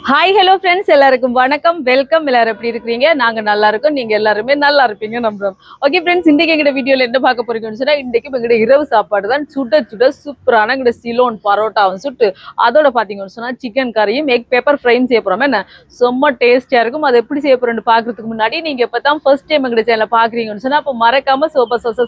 Hi hello friends, எல்லாருக்கும் வணக்கம், welcome. எல்லாரும் எப்படி இருக்கிறீங்க? நாங்க நல்லா இருக்கோம், நீங்க எல்லாருமே நல்லா இருப்பீங்க நம்புறோம். ஓகே ஃப்ரெண்ட்ஸ், இன்றைக்கு எங்கட வீடியோல என்ன பார்க்க போறீங்கன்னு சொன்னா, இன்றைக்கு எங்கட இரவு சாப்பாடு தான். சுட சுட சூப்பரான எங்கட சிலோன் பரோட்டாவும் சுட்டு அதோட பாத்தீங்கன்னு சொன்னா சிக்கன் கறியும் எக் பேப்பர் ஃப்ரையும் செய்ய போறோம். என்ன ரொம்ப டேஸ்டியா இருக்கும். அது எப்படி செய்ய போறோம்னு பாக்குறதுக்கு முன்னாடி நீங்க இப்பதான் ஃபர்ஸ்ட் டைம் எங்கட சேனலை பாக்குறீங்கன்னு சொன்னா அப்போ மறக்காம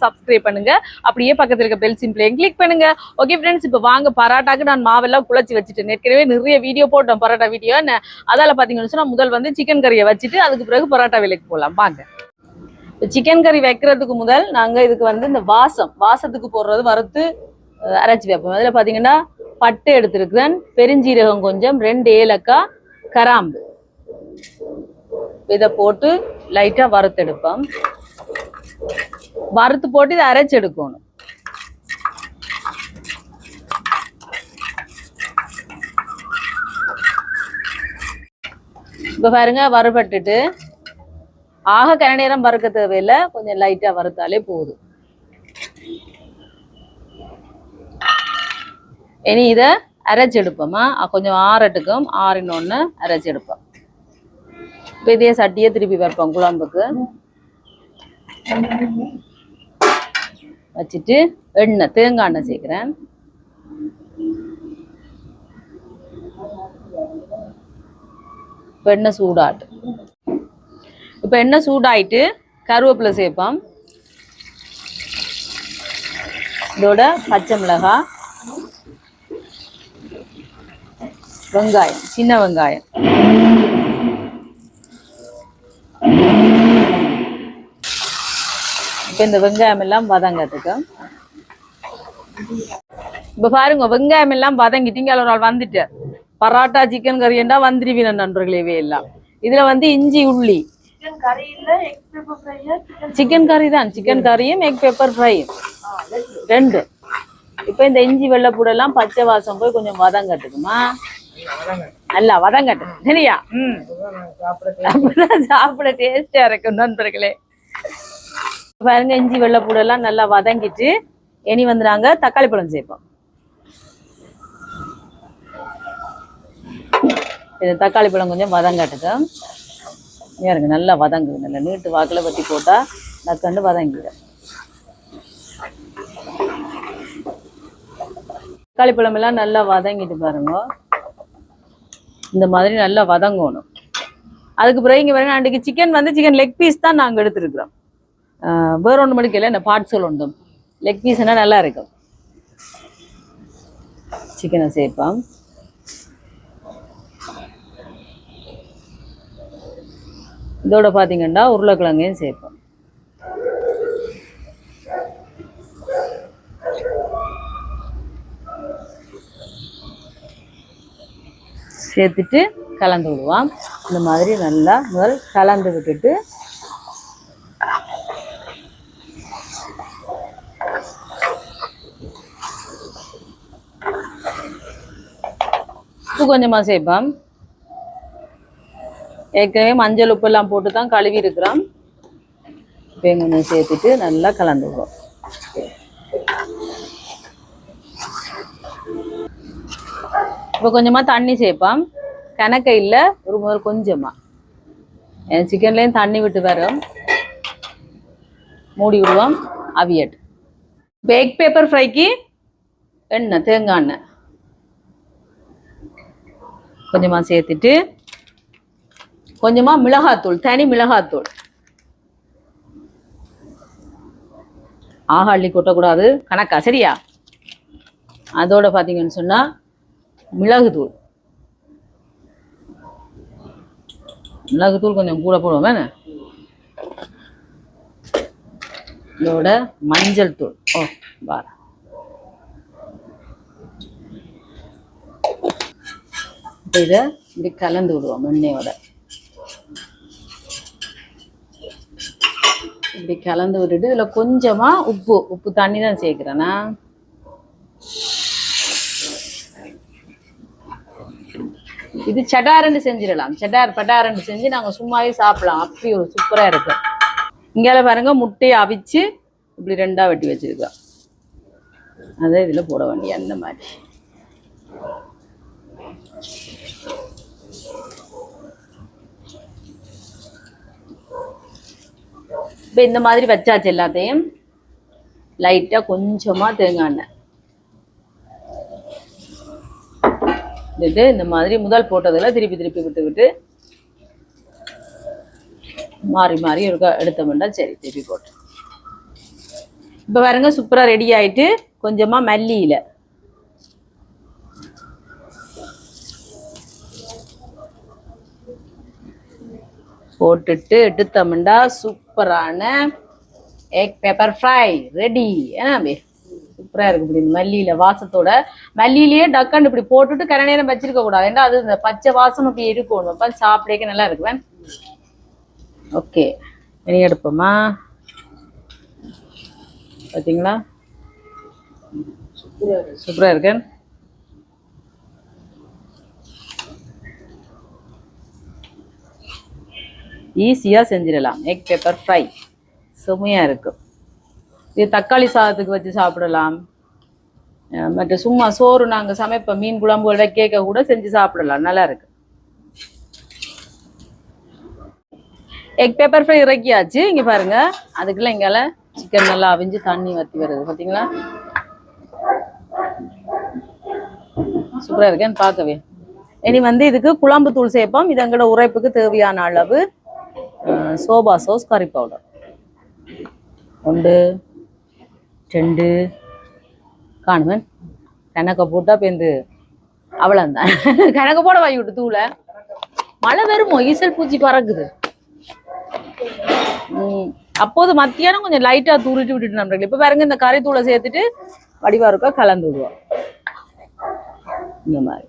சப்ஸ்கிரைப் பண்ணுங்க. அப்படியே பக்கத்துல இருக்க பெல் சிம்பிளையும் கிளிக் பண்ணுங்க. ஓகே ஃப்ரெண்ட்ஸ், இப்போ வாங்க பரோட்டாக்கு நான் மாவெல்லாம் குழச்சி வச்சுட்டேன். ஏற்கனவே நிறைய வீடியோ போட்டோம் பரோட்டா வீடியோ. அதால பாத்தீங்கன்னு சொன்னா முதல் வந்து சிக்கன் கறியை வச்சுட்டு அதுக்கு பிறகு பரோட்டா வேலைக்கு போகலாம். வாங்க. சிக்கன் கறி வைக்கிறதுக்கு முதல் நாங்க இதுக்கு வந்து இந்த வாசத்துக்கு போடுறது வறுத்து அரைச்சி வைப்போம். அதுல பாத்தீங்கன்னா பட்டை எடுத்திருக்கிறேன், பெருஞ்சீரகம் கொஞ்சம், 2 ஏலக்காய், கராம்பு, இதை போட்டு லைட்டா வறுத்து எடுப்போம். வறுத்து போட்டு இதை அரைச்சி எடுக்கணும். இப்போ பாருங்க, வறுபட்டுட்டு ஆக கன நேரம் வறுக்க தேவையில்லை, கொஞ்சம் லைட்டா வறுத்தாலே போதும். இனி இதை அரைச்சி எடுப்போமா, கொஞ்சம் ஆறட்டுக்கும், ஆறினொன்னு அரைச்சி எடுப்போம். இப்போ இதே சட்டியை திருப்பி வைப்போம். குழம்புக்கு வச்சுட்டு எண்ணெய், தேங்காய் எண்ணெய் சேர்க்கிறேன். இப்போ எண்ணெய் சூடாட்டு. இப்போ எண்ணெய் சூடாயிட்டு கருவேப்பிலை சேர்ப்போம். இதோட பச்சை மிளகாய், வெங்காயம், சின்ன வெங்காயம், இப்போ இந்த வெங்காயம் எல்லாம் வதங்கிறதுக்கு. இப்போ பாருங்க, வெங்காயம் எல்லாம் வதங்கிட்டீங்க. ஒரு ஆள் வந்துட்டு பரோட்டா சிக்கன் கறி என்றா வந்துருவீன நண்பர்களேவே எல்லாம். இதுல வந்து இஞ்சி, உள்ளி, சிக்கன் கறி தான், சிக்கன் கறியும் எக் பெப்பர் ஃப்ரையும் 2. இப்ப இந்த இஞ்சி வெள்ளைப்பூடெல்லாம் பச்சை வாசம் போய் கொஞ்சம் வதங்கட்டுக்குமா, நல்லா வதங்கட்டும். சரியா? சாப்பிட டேஸ்டா இருக்கும் நண்பர்களே. பாருங்க, இஞ்சி வெள்ளைப்பூடெல்லாம் நல்லா வதங்கிட்டு இனி வந்து நாங்க தக்காளி பழம் சேர்ப்போம். இது தக்காளி பழம் கொஞ்சம் வதங்கட்டுக்கு. இருக்கு, நல்லா வதங்குது. நல்லா நீட்டு வாக்கில் வட்டி போட்டா நக்கண்டு வதங்கிடும். தக்காளி பழம் எல்லாம் நல்லா வதங்கிட்டு பாருங்க. இந்த மாதிரி நல்லா வதங்கணும். அதுக்கு பிறகு இங்கே பாருங்க, அன்றைக்கு சிக்கன் வந்து சிக்கன் லெக் பீஸ் தான் நாங்கள் எடுத்துருக்குறோம். வேற ஒன்று மணிக்கு இல்லை, இந்த பார்ட்ஸல் ஒன்றும் லெக் பீஸ்னா நல்லா இருக்கும். சிக்கனை சேர்ப்போம். இதோட பார்த்தீங்கன்னா உருளைக்கிழங்கையும் சேர்ப்போம். சேர்த்துட்டு கலந்து விடுவோம். இந்த மாதிரி நல்லா முதல் கலந்து விட்டுட்டு உப்பு கொஞ்சமாக சேர்ப்போம். ஏற்கனவே மஞ்சள் உப்பு எல்லாம் போட்டு தான் கழுவி இருக்கிறோம். இப்போ கொஞ்சம் சேர்த்துட்டு நல்லா கலந்து விடுவோம். இப்போ கொஞ்சமா தண்ணி சேர்ப்போம். கணக்க இல்லை, ஒரு முதல் கொஞ்சமா. சிக்கன்லேயும் தண்ணி விட்டு வரும். மூடி விடுவோம், அவியட். இப்போ எக் பேப்பர் ஃப்ரைக்கு எண்ணெய், தேங்காய் எண்ணெய் கொஞ்சமா சேர்த்துட்டு கொஞ்சமா மிளகாத்தூள், தனி மிளகாத்தூள். அள்ளி கொட்டக்கூடாது, கணக்கா. சரியா? அதோட பாத்தீங்கன்னு சொன்னா மிளகுத்தூள் கொஞ்சம் கூட போடுவோம். வேணா இதோட மஞ்சள் தூள். பார இதை இப்படி கலந்து விடுவோம். எண்ணெயோட இப்படி கலந்து விட்டுட்டு இதுல கொஞ்சமா உப்பு தண்ணி தான் சேர்க்கிறேன்னா. இது சடாரண்டு செஞ்சிடலாம். பட்டாரண்டு செஞ்சு நாங்க சும்மாவே சாப்பிடலாம். அப்படி ஒரு சூப்பரா இருக்கும். இங்கால பாருங்க, முட்டையை அவிச்சு இப்படி 2ஆ வெட்டி வச்சிருக்கோம். அதை இதுல போட வேண்டிய அந்த மாதிரி. இப்போ இந்த மாதிரி வச்சாச்சு எல்லாத்தையும். லைட்டா கொஞ்சமா தேங்காய் எண்ணெய் விட்டு இந்த மாதிரி முதல் போட்டதில் திருப்பி திருப்பி விட்டுக்கிட்டு மாறி மாறி இருக்க எடுத்தோம்னா சரி திருப்பி போட்டு. இப்போ பாருங்க சூப்பராக ரெடி ஆயிட்டு கொஞ்சமா மல்லியில போட்டுட்டு எடுத்தோம்னா சூப்பரான எக் பெப்பர் ஃப்ரை ரெடி. ஏன்னா சூப்பராக இருக்கு. இப்படி மல்லியில வாசத்தோட மல்லியிலேயே டக்காண்டு இப்படி போட்டுட்டு கரை நேரம் வச்சிருக்க கூடாது. ஏன்னா அது இந்த பச்சை வாசம் அப்படி இருக்கும். அப்போ சாப்பிடக்க நல்லா இருக்குவேன். ஓகே இனி எடுப்போமா? பார்த்தீங்களா சூப்பராக இருக்கு. ஈஸியாக செஞ்சிடலாம். எக் பெப்பர் ஃப்ரை செம்மையாக இருக்கும். இது தக்காளி சாதத்துக்கு வச்சு சாப்பிடலாம். மற்ற சும்மா சோறு நாங்கள் சமைப்போம் மீன் குழம்பு வைக்க கூட செஞ்சு சாப்பிடலாம். நல்லா இருக்கு. எக் பெப்பர் ஃப்ரை இறக்கியாச்சு. இங்கே பாருங்க அதுக்குள்ள இங்கால சிக்கன் நல்லா அவிஞ்சு தண்ணி வற்றி வருது. பார்த்தீங்களா சூப்பராக இருக்கேன்னு பார்க்கவே. இனி இதுக்கு குழம்பு தூள் சேர்ப்போம். இது எங்களோட உரைப்புக்கு தேவையான அளவு சோபா சாஸ் கறி பவுடர் 1 2 காணுவன் கணக்க போட்டா பேருந்து அவ்வளோந்தான். கணக்க போட வாங்கி விட்டு தூளை மழை வருமோ ஈசல் பூச்சி பறக்குது. அப்போது மத்தியானம் கொஞ்சம் லைட்டா தூரிட்டு விட்டுட்டு நம்புறீங்க. இப்ப பாருங்க இந்த கறி தூளை சேர்த்துட்டு வடிவா இருக்கா கலந்து விடுவோம். இந்த மாதிரி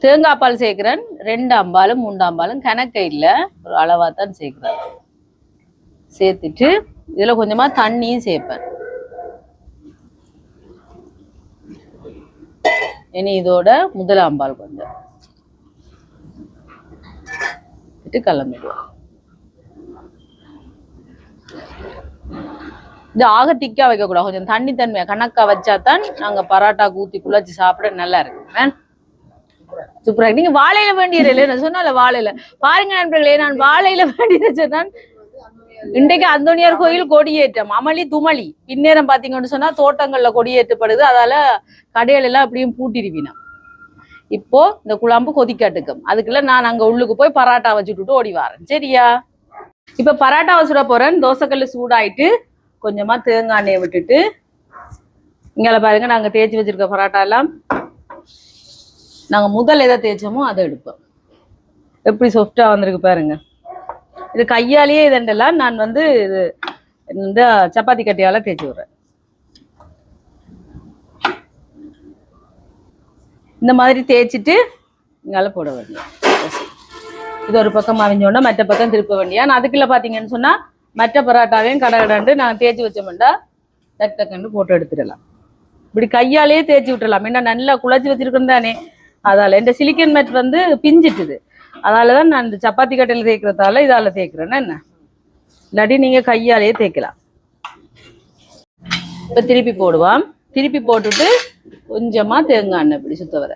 தேங்காய் பால் சேர்க்கிறேன். 2 அம்பாலும் 3 அம்பாலும் கணக்கை இல்லை ஒரு அளவா தான் சேர்க்கிறேன். சேர்த்துட்டு இதுல கொஞ்சமா தண்ணியும் சேர்ப்பேன். இனி இதோட முதல் அம்பால் கொஞ்சம் கலந்துடுவோம். இது ஆக திக்கா வைக்க கூடாது. கொஞ்சம் தண்ணி தன்மையா கணக்கா வச்சாதான் நாங்க பராட்டா ஊத்தி குழச்சி சாப்பிட நல்லா இருக்கு. சூப்பரா. நீங்க வாழையில வேண்டியது நான் சொன்னால வாழையில பாருங்க நண்பர்களே. நான் வாழையில வேண்டியது சொன்னான். இன்றைக்கு அந்தோனியார் கோயில் கொடியேற்றம் அமளி துமளி. பின்னேரம் பாத்தீங்கன்னு சொன்னா தோட்டங்கள்ல கொடியேற்றப்படுது. அதால கடைகள் எல்லாம் அப்படியும் பூட்டிருவினா. இப்போ இந்த குழம்பு கொதிக்காட்டுக்கும். அதுக்குள்ள நான் அங்க உள்ளுக்கு போய் பராட்டா வச்சுட்டு ஓடி வரேன். சரியா? இப்ப பராட்டாவை சுட போறேன். தோசைக்கல்லு சூடாயிட்டு கொஞ்சமா தேங்காய் எண்ணெயை விட்டுட்டு இங்கே பாருங்க நாங்க தேய்ச்சி வச்சிருக்க பராட்டா எல்லாம் நாங்க முதல் எதை தேய்ச்சோமோ அதை எடுப்போம். எப்படி சாஃப்டா வந்திருக்கு பாருங்க. இது கையாலேயே இதெல்லாம் நான் இது இந்த சப்பாத்தி கட்டையால தேய்ச்சி விடுறேன். இந்த மாதிரி தேய்ச்சிட்டு இங்கால போட வேண்டிய. இது ஒரு பக்கம் அவிஞ்சோன்னா மற்ற பக்கம் திருப்ப வேண்டியா. நான் அதுக்குள்ள பாத்தீங்கன்னு சொன்னா மற்ற பராட்டாவையும் கடகடாண்டு நான் தேய்ச்சி வச்சோம்டா டக் டக்குன்னு போட்டு எடுத்துடலாம். இப்படி கையாலேயே தேய்ச்சி விட்டுடலாம். ஏன்னா நல்லா குழச்சி வச்சிருக்கேன் தானே. அதால இந்த சிலிக்கன் மேட் பிஞ்சிட்டுது. அதாலதான் நான் இந்த சப்பாத்தி கட்டையில தேய்க்கிறதால இதால தேய்க்கிறேன்னா என்ன. இல்லாட்டி நீங்க கையாலேயே தேய்க்கலாம். இப்ப திருப்பி போடுவான். திருப்பி போட்டுட்டு கொஞ்சமா தேங்காய் எண்ணெய் இப்படி சுத்த வர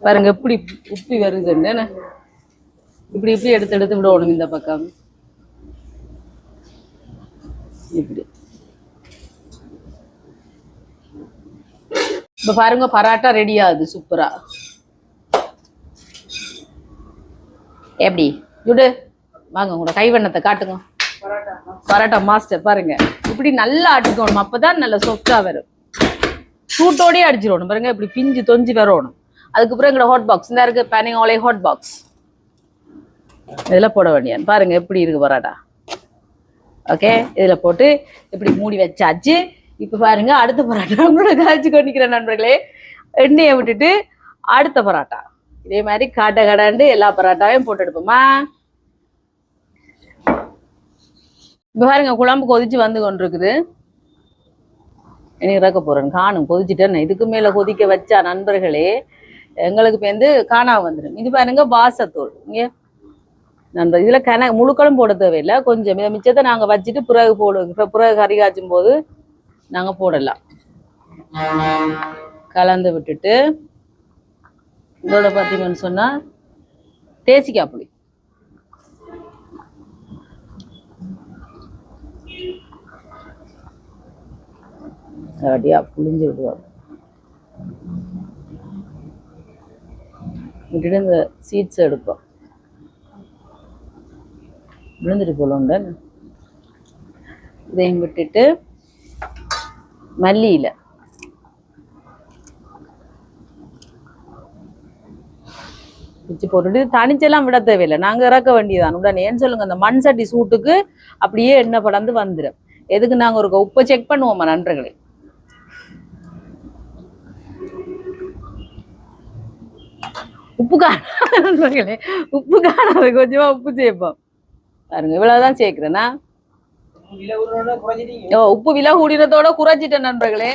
பாருங்க எப்படி உப்பி வருதுன்னு. இப்படி இப்படி எடுத்து எடுத்து விடணும் இந்த பக்கம் இப்படி. இப்ப பாருங்க பராட்டா ரெடி ஆகுது சூப்பரா. எப்படி விடு வாங்க உங்களோட கைவண்ணத்தை காட்டுங்க. பராட்டா மாஸ்டர் பாருங்க இப்படி நல்லா அடிக்கணும். அப்பதான் நல்ல சாஃப்டா வரும். சூட்டோடய அடிச்சிடணும் பாருங்க. இப்படி பிஞ்சு தொஞ்சி வரணும். அதுக்கப்புறம் எங்களோட ஹாட் பாக்ஸ் இந்த இருக்கு பேனிங் ஆலை ஹாட் பாக்ஸ் இதெல்லாம் போட வேண்டியான். பாருங்க எப்படி இருக்கு பராட்டா. ஓகே இதுல போட்டு இப்படி மூடி வச்சாச்சு. இப்ப பாருங்க அடுத்த பராட்டா உங்களோட காய்ச்சி கொண்டிக்கிறேன் நண்பர்களே. எண்ணெயை விட்டுட்டு அடுத்த பராட்டா இதே மாதிரி காட்ட கடாண்டு எல்லா பராட்டாவையும் போட்டு எடுப்போமா. இப்ப பாருங்க குழம்பு கொதிச்சு வந்து கொண்டிருக்குது. எனக்கு இறக்க போறேன் காணும் கொதிச்சுட்டேன்னு. இதுக்கு மேல கொதிக்க வச்சா நண்பர்களே எங்களுக்கு காணாம வந்துடும். இது பாருங்க பாசத்தூள் இங்க நண்பர். இதுல முழுக்களும் போட தேவையில்லை. கொஞ்சம் இதை மிச்சத்தை நாங்க வச்சுட்டு பிறகு போடுவோம். பிறகு கறி காய்ச்சும் போது நாங்க போடலாம். கலந்து விட்டுட்டு இதோட பாத்தீங்கன்னு சொன்னா தேசிக்காய் புளி. அப்படியா புளிஞ்சு விடுவாங்க. விட்டுட்டு இந்த சீட்ஸ் எடுப்போம். விழுந்துட்டு போலோண்ட இதையும் விட்டுட்டு மல்லியில பிச்சு போட்டுட்டு தனிச்செல்லாம் விட தேவையில்லை. நாங்க இறக்க வேண்டியதான் உடனே. ஏன்னு சொல்லுங்க, அந்த மண் சட்டி சூட்டுக்கு அப்படியே எண்ணெய் படந்து வந்துடும். எதுக்கு நாங்க ஒரு உப்பை செக் பண்ணுவோமா நண்பர்களே. உப்பு காணாது நண்பர்களே, உப்பு காணாது. கொஞ்சமா உப்பு சேர்ப்போம் பாருங்க. இவ்வளவுதான் சேர்க்கிறேன்னா. உப்பு விலை கூடினதோட குறைச்சிட்டேன் நண்பர்களே.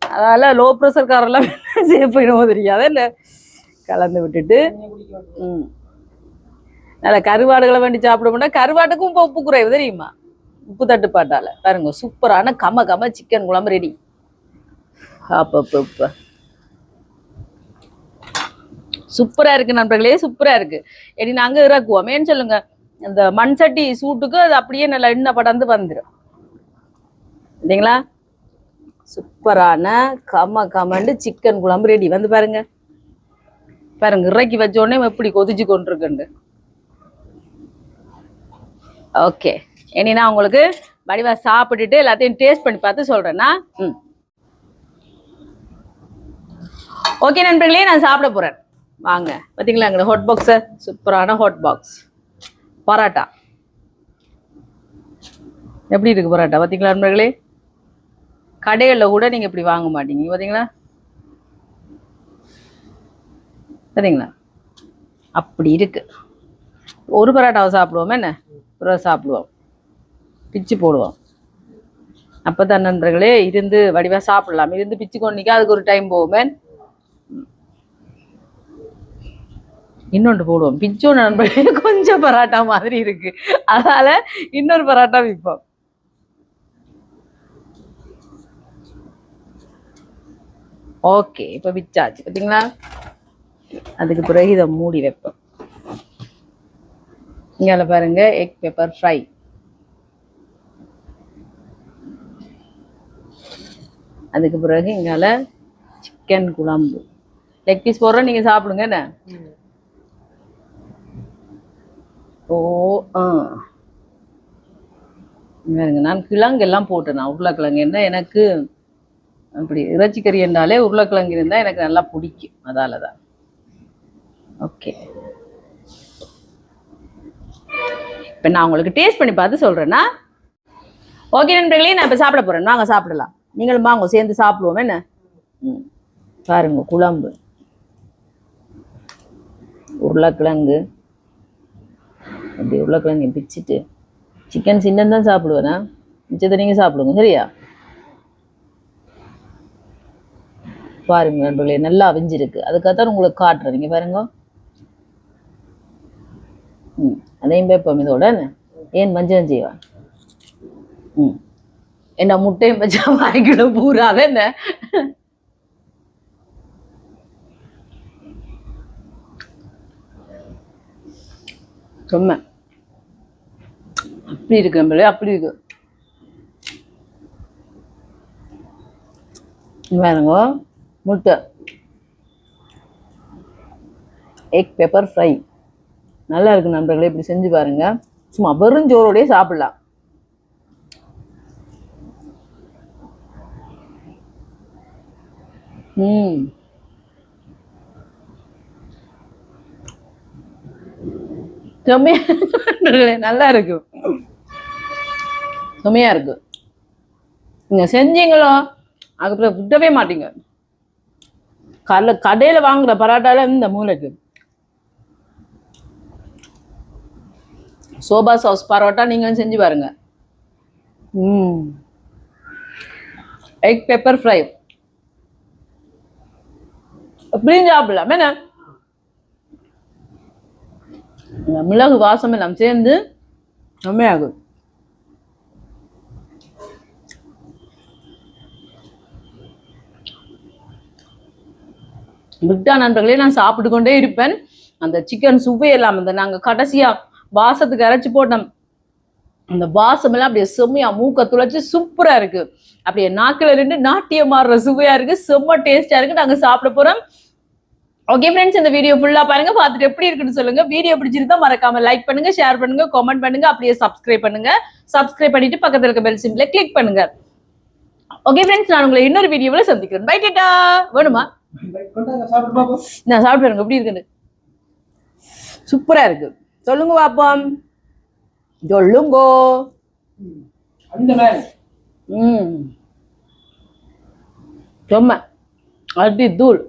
அதனால லோ ப்ரெஷர் காரெல்லாம் சேர்ப்பிடும் தெரியாத இல்ல. கலந்து விட்டுட்டு நல்ல கருவாடுகளை வேண்டி சாப்பிடுவோம்னா கருவாட்டுக்கும் இப்போ உப்பு குறைவு தெரியுமா, உப்பு தட்டுப்பாட்டால. பாருங்க சூப்பரான கம கம சிக்கன் குழம்பு ரெடி. அப்ப சூப்பரா இருக்கு நண்பர்களே, சூப்பரா இருக்கு. இனி நாங்க இறக்குவோம். ஏன்னு சொல்லுங்க, இந்த மண் சட்டி சூட்டுக்கு அது அப்படியே நல்லா எண்ணெய் படந்து வந்துடும் இல்லைங்களா. சூப்பரான கம கமண்டு சிக்கன் குழம்பு ரெடி. வந்து பாருங்க பாருங்க, இறக்கி வச்ச உடனே எப்படி கொதிச்சு கொண்டிருக்குண்டு. ஓகே, இனி நான் உங்களுக்கு வடிவா சாப்பிட்டுட்டு எல்லாத்தையும் டேஸ்ட் பண்ணி பார்த்து சொல்றேன்னா. ஓகே நண்பர்களே, நான் சாப்பிட போறேன். வாங்க. பார்த்தீங்களா எங்களோட ஹாட் பாக்ஸ, சூப்பரான ஹாட் பாக்ஸ். பரோட்டா எப்படி இருக்கு பரோட்டா பார்த்தீங்களா நண்பர்களே. கடைகளில் கூட நீங்க இப்படி வாங்க மாட்டீங்க பார்த்தீங்களா. சரிங்களா, அப்படி இருக்கு. ஒரு பரோட்டாவை சாப்பிடுவோம், என்ன பிறகு சாப்பிடுவோம், பிச்சு போடுவோம். அப்பதான் நண்பர்களே இருந்து வடிவா சாப்பிடலாம். இருந்து பிச்சு கொண்டிக்க அதுக்கு ஒரு டைம் போவோமே. இன்னொன்று போடுவோம் பிச்சோ நண்பர்களே. கொஞ்சம் பரோட்டா மாதிரி இருக்கு, அதனால இன்னொரு பரோட்டா விற்போம். ஓகே, இப்ப பிச்சாச்சு பார்த்தீங்களா. அதுக்கு பிறகு இதை மூடி வைப்போம். இங்கால பாருங்க, எக் பெப்பர் ஃப்ரை. அதுக்கு பிறகு இங்கால சிக்கன் குழம்பு. லெக் பீஸ் போடுறோம், நீங்க சாப்பிடுங்க என்ன. ஓ நான் கிழங்கு எல்லாம் போட்டேன். நான் உருளைக்கிழங்கு என்ன எனக்கு அப்படி இறைச்சிக்கறி என்றாலே உருளைக்கிழங்கு இருந்தால் எனக்கு நல்லா பிடிக்கும், அதால தான். ஓகே, இப்போ நான் உங்களுக்கு டேஸ்ட் பண்ணி பார்த்து சொல்கிறேன்னா. ஓகே நண்பர்களே, நான் இப்போ சாப்பிட போகிறேன். வாங்க சாப்பிடலாம். நீங்களும் வாங்க சேர்ந்து சாப்பிடுவோம் என்ன. பாருங்க குழம்பு, உருளைக்கிழங்கு அப்படி உருளைக்கிழங்கு பிச்சுட்டு. சிக்கன் சின்னம் தான் சாப்பிடுவேனா, மிச்சத்தை நீங்கள் சாப்பிடுங்க சரியா. பாருங்க நண்பர்களே, நல்லா அவிஞ்சிருக்கு. அதுக்காகத்தான் உங்களுக்கு காட்டுறேன். நீங்க பாருங்க. அதையும் பேப்போம் இதோட. ஏன் மஞ்சள் செய்வான் என்ன முட்டையும் வச்சா வாங்கிக்கிட பூராத என்ன. சும்மா அப்படி இருக்கு நண்பர்களே, அப்படி இருக்கு. பாருங்க, முட்டை எக் பெப்பர் ஃப்ரை நல்லா இருக்கு நண்பர்களே. இப்படி செஞ்சு பாருங்க, சும்மா வெறும் சோறோடய சாப்பிடலாம். நல்லா இருக்கு, செம்மையா இருக்கு. நீங்க செஞ்சீங்களோ அதுக்கப்புறம் விடவே மாட்டீங்க. கடையில வாங்குற பரோட்டால இந்த மூளைக்கு சோபா சாஸ் பரோட்டா நீங்களும் செஞ்சு பாருங்க. எக் பெப்பர் ஃப்ரை எப்படியும் சாப்பிடலாம் என்ன. மிளகு வாசம் எல்லாம் சேர்ந்து செம்மையாகும். விட்டா நண்பர்களே நான் சாப்பிட்டு கொண்டே இருப்பேன். அந்த சிக்கன் சுவையெல்லாம் அந்த நாங்க கடைசியா வாசத்துக்கு அரைச்சு போட்டோம். அந்த வாசம் எல்லாம் அப்படியே செம்மையா மூக்க துளைச்சு சூப்பரா இருக்கு. அப்படியே நாக்குல இருந்து நாட்டியம் மாறுற சுவையா இருக்கு, செம்ம டேஸ்டா இருக்கு. நாங்க சாப்பிட போறோம். ஓகே ஃப்ரெண்ட்ஸ், இந்த வீடியோ ஃபுல்லா பாருங்க, பார்த்துட்டு எப்படி இருக்குன்னு சொல்லுங்க. வீடியோ பிடிச்சிருந்தா மறக்காம லைக் பண்ணுங்க, ஷேர் பண்ணுங்க, கமெண்ட் பண்ணுங்க, அப்படியே சப்ஸ்கிரைப் பண்ணுங்க. சப்ஸ்கிரைப் பண்ணிட்டு பக்கத்துல இருக்க பெல் சிம்பிளை கிளிக் பண்ணுங்க. ஓகே ஃப்ரெண்ட்ஸ், நான் உங்களை இன்னொரு வீடியோல சந்திக்கிறேன். பை டாடா. வேணுமா? நான் சாப்பிட்டு எப்படி இருக்குன்னு சூப்பரா இருக்கு. சொல்லுங்க பாப்போம், சொல்லுங்கோ. சும்மா அடி தூள்.